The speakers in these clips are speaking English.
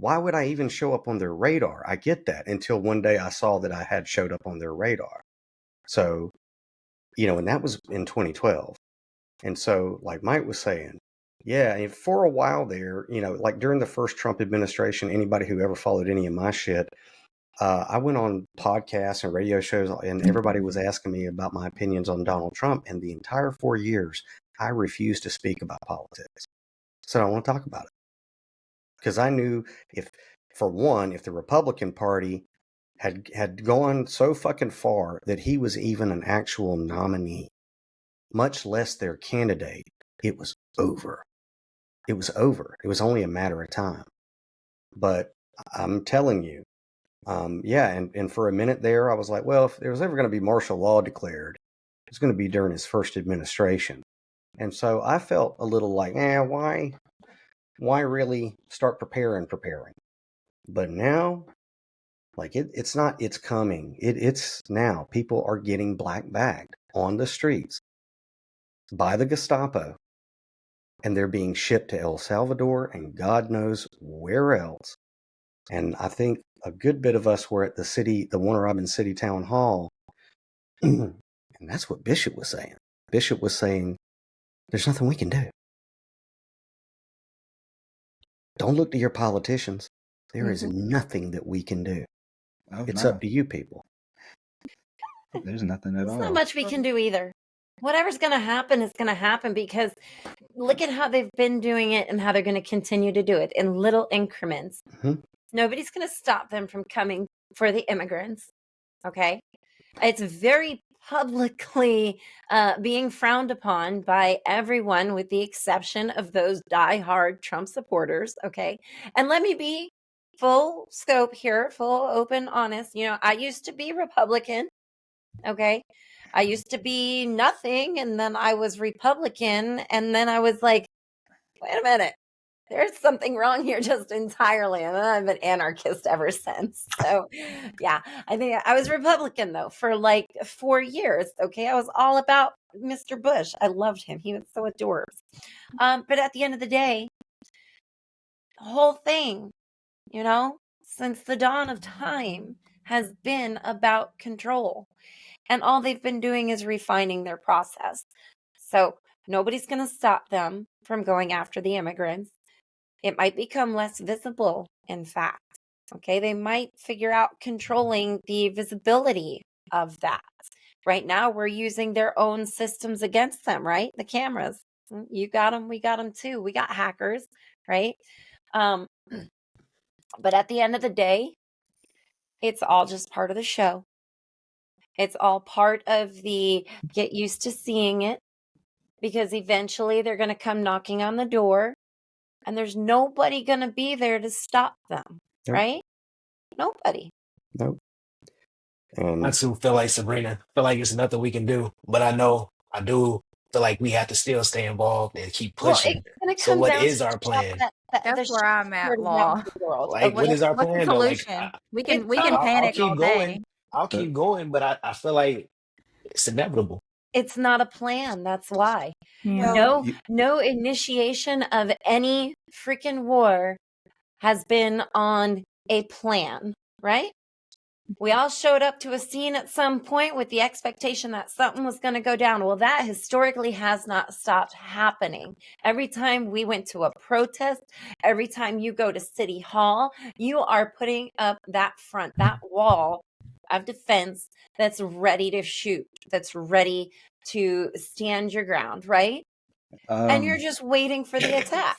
why would I even show up on their radar? I get that until one day I saw that I had showed up on their radar. So, and that was in 2012. And so, like Mike was saying, yeah, and for a while there, like during the first Trump administration, anybody who ever followed any of my shit, I went on podcasts and radio shows, and everybody was asking me about my opinions on Donald Trump. And the entire 4 years, I refused to speak about politics. So I don't want to talk about it. Because I knew if the Republican Party had gone so fucking far that he was even an actual nominee, much less their candidate, it was over. It was over. It was only a matter of time. But I'm telling you, and for a minute there, I was like, well, if there was ever going to be martial law declared, it's going to be during his first administration. And so I felt a little like, why really start preparing? But now, like it's not, it's coming. It's now. People are getting black bagged on the streets by the Gestapo, and they're being shipped to El Salvador and God knows where else. And I think a good bit of us were at the Warner Robins City Town Hall, and that's what Bishop was saying. Bishop was saying, there's nothing we can do. Don't look to your politicians. There is nothing that we can do. It's up to you people. There's nothing at all. There's not much we can do either. Whatever's going to happen is going to happen, because look at how they've been doing it and how they're going to continue to do it in little increments. Mm-hmm. Nobody's going to stop them from coming for the immigrants. Okay. It's very publicly being frowned upon by everyone, with the exception of those diehard Trump supporters. Okay. And let me be full scope here, full, open, honest. I used to be Republican. Okay. I used to be nothing, and then I was Republican, and then I was like, wait a minute, there's something wrong here just entirely. And then I've been anarchist ever since. So yeah, I think I was Republican though for like 4 years. Okay. I was all about Mr. Bush. I loved him. He was so adorable. But at the end of the day, the whole thing, since the dawn of time has been about control. And all they've been doing is refining their process. So nobody's going to stop them from going after the immigrants. It might become less visible, in fact. Okay, they might figure out controlling the visibility of that. Right now, we're using their own systems against them, right? The cameras. You got them, we got them too. We got hackers, right? But at the end of the day, it's all just part of the show. It's all part of the get used to seeing it, because eventually they're going to come knocking on the door and there's nobody going to be there to stop them, right? Nobody. Nope. I too feel like Sabrina. Feel like it's nothing we can do, but I do feel like we have to still stay involved and keep pushing. So what is our plan? That's where I'm at, Law. Like, what is our what's plan? the solution? Like, we can panic all day. I'll keep going, but I feel like it's inevitable. It's not a plan. That's why. Yeah. No initiation of any freaking war has been on a plan, right? We all showed up to a scene at some point with the expectation that something was going to go down. Well, that historically has not stopped happening. Every time we went to a protest, every time you go to City Hall, you are putting up that wall of defense that's ready to shoot, that's ready to stand your ground, right? And you're just waiting for the attack.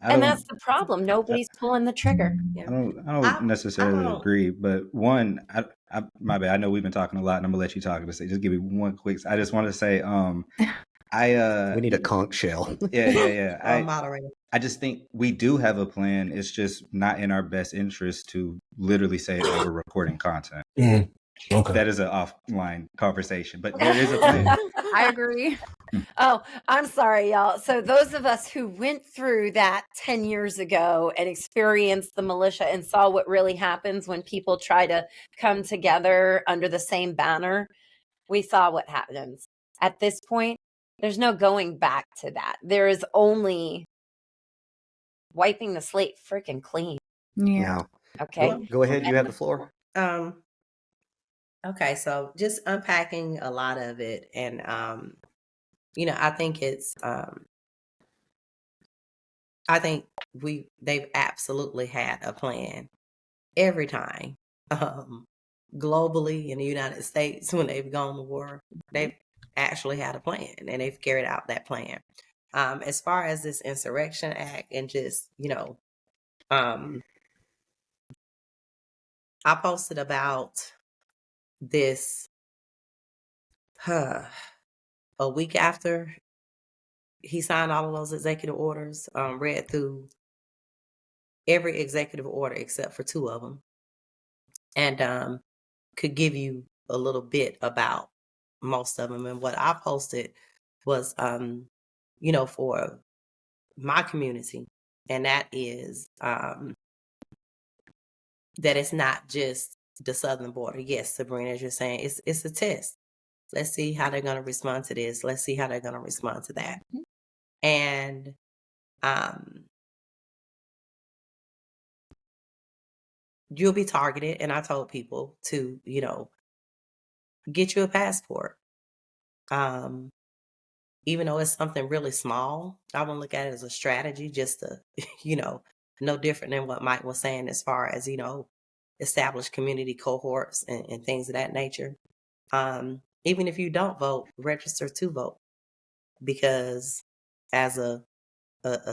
And that's the problem. Nobody's pulling the trigger. I don't necessarily agree, but one, my bad. I know we've been talking a lot, and I'm gonna let you talk. But just give me one quick. I just want to say, we need a conch shell. Yeah. Moderator. I just think we do have a plan. It's just not in our best interest to literally say it over recording content. Mm. Okay. That is an offline conversation, but there is a plan. I agree. Oh, I'm sorry, y'all. So those of us who went through that 10 years ago and experienced the militia and saw what really happens when people try to come together under the same banner, we saw what happens. At this point, there's no going back to that. There is only wiping the slate freaking clean. Yeah. Now, Okay. go ahead. You have the floor. Okay, so just unpacking a lot of it, and I think I think they've absolutely had a plan every time. Globally in the United States, when they've gone to war, they've actually had a plan and they've carried out that plan. As far as this Insurrection Act and just, I posted about this a week after he signed all of those executive orders, read through every executive order except for 2 of them, and could give you a little bit about most of them. And what I posted was, for my community, and that is that it's not just the southern border. Yes, Sabrina, as you're saying, it's a test. Let's see how they're going to respond to this. Let's see how they're going to respond to that. And you'll be targeted. And I told people to, get you a passport. Even though it's something really small, I wouldn't look at it as a strategy, just to, no different than what Mike was saying as far as, establish community cohorts and things of that nature. Even if you don't vote, register to vote, because as a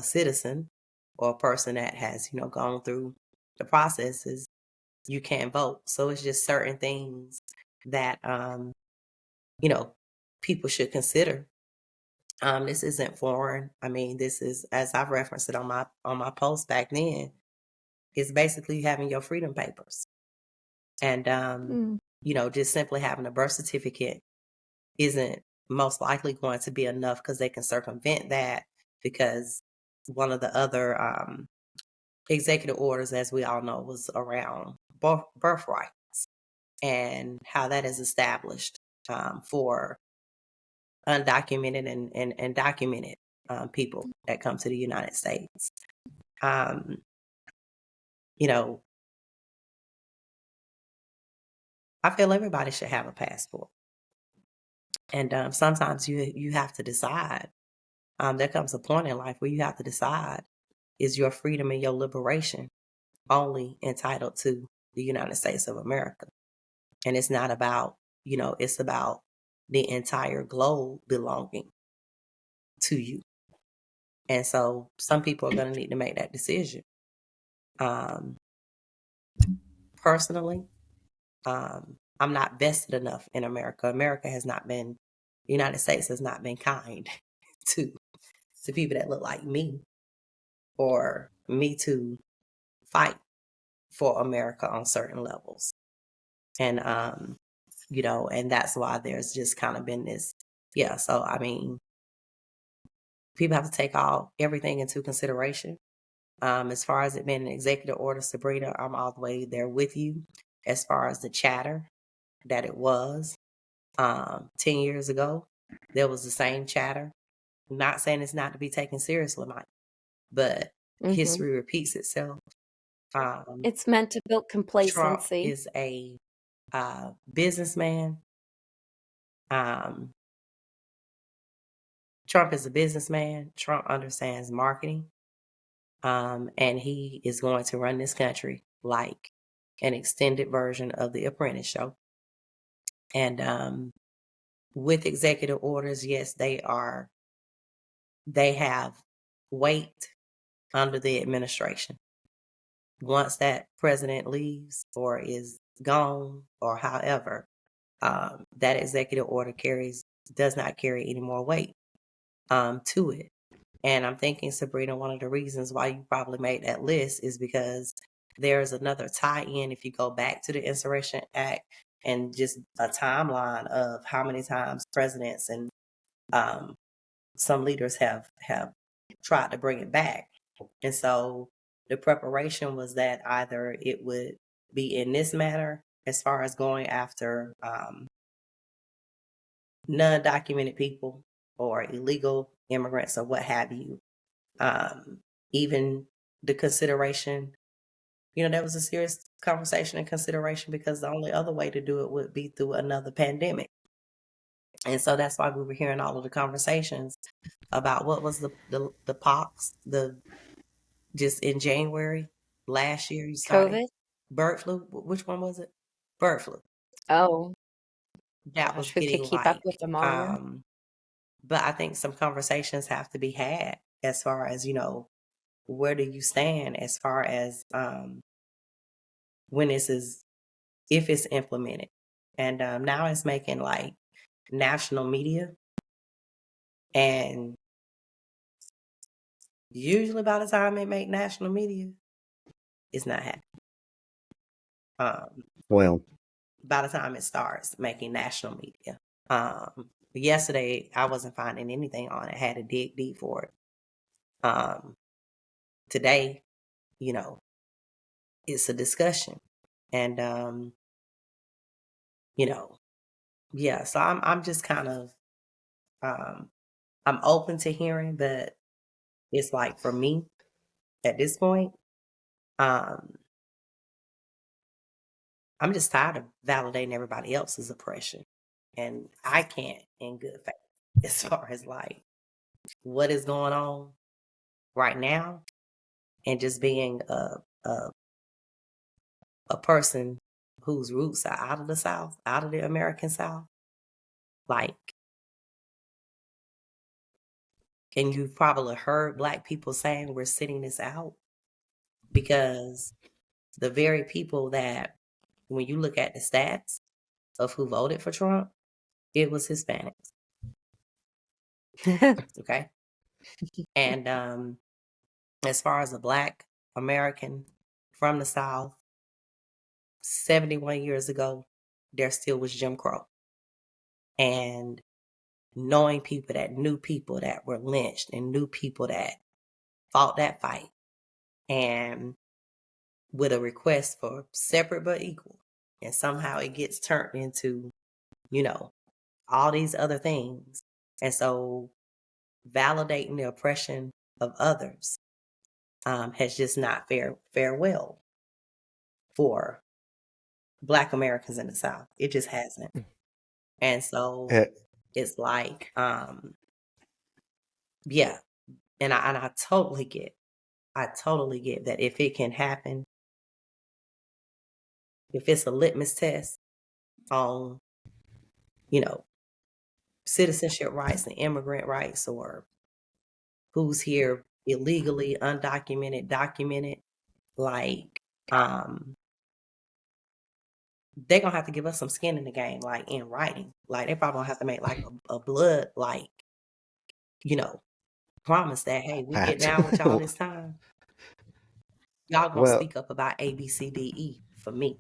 citizen or a person that has, gone through the processes, you can't vote. So it's just certain things that, people should consider. This isn't foreign. I mean, this is, as I've referenced it on my post back then, it's basically having your freedom papers. And, just simply having a birth certificate isn't most likely going to be enough, because they can circumvent that, because one of the other executive orders, as we all know, was around birthrights and how that is established for undocumented and documented people that come to the United States. I feel everybody should have a passport. And sometimes you have to decide. There comes a point in life where you have to decide, is your freedom and your liberation only entitled to the United States of America? And it's not about, it's about the entire globe belonging to you. And so some people are going to need to make that decision. Personally, I'm not vested enough in America. The United States has not been kind to people that look like me, or me to fight for America on certain levels. And, and that's why there's just kind of been this, so I mean, people have to take everything into consideration. As far as it being an executive order, Sabrina, I'm all the way there with you. As far as the chatter that it was 10 years ago, there was the same chatter. I'm not saying it's not to be taken seriously, Mike, but history repeats itself. It's meant to build complacency. Trump is a businessman. Trump is a businessman. Trump understands marketing. And he is going to run this country like an extended version of The Apprentice Show. And with executive orders, yes, they have weight under the administration. Once that president leaves or is gone, or however, that executive order does not carry any more weight to it. And I'm thinking, Sabrina, one of the reasons why you probably made that list is because there's another tie-in. If you go back to the Insurrection Act and just a timeline of how many times presidents and some leaders have tried to bring it back. And so the preparation was that either it would be in this manner, as far as going after non-documented people or illegal immigrants or what have you. Even the consideration that was a serious conversation and consideration, because the only other way to do it would be through another pandemic. And so that's why we were hearing all of the conversations about what was the pox, just in January last year, you started COVID? bird flu. Which one was it? Bird flu. Oh, That was gosh, who could getting keep up with them all? but I think some conversations have to be had as far as, where do you stand as far as when if it's implemented. And now it's making like national media, and usually by the time it make national media, it's not happening. Well, by the time it starts making national media. Yesterday I wasn't finding anything on it. I had to dig deep for it. Today, it's a discussion. And yeah, so I'm just kind of I'm open to hearing, but it's like, for me at this point, I'm just tired of validating everybody else's oppression. And I can't, in good faith, as far as like what is going on right now, and just being a person whose roots are out of the South, out of the American South. Like, and you've probably heard Black people saying we're sitting this out, because the very people that, when you look at the stats of who voted for Trump, it was Hispanics. Okay. And as far as a Black American from the South, 71 years ago, there still was Jim Crow. And knowing people that knew people that were lynched and knew people that fought that fight, and with a request for separate but equal, and somehow it gets turned into, all these other things. And so validating the oppression of others has just not fared well for Black Americans in the South. It just hasn't. And so it's like, yeah. And I totally get that if it can happen, if it's a litmus test on, citizenship rights and immigrant rights, or who's here illegally, undocumented, documented, like, they're gonna have to give us some skin in the game, like in writing. Like, they probably gonna have to make like a blood, like, promise that, hey, we get down with y'all this time. Y'all gonna speak up about A, B, C, D, E for me.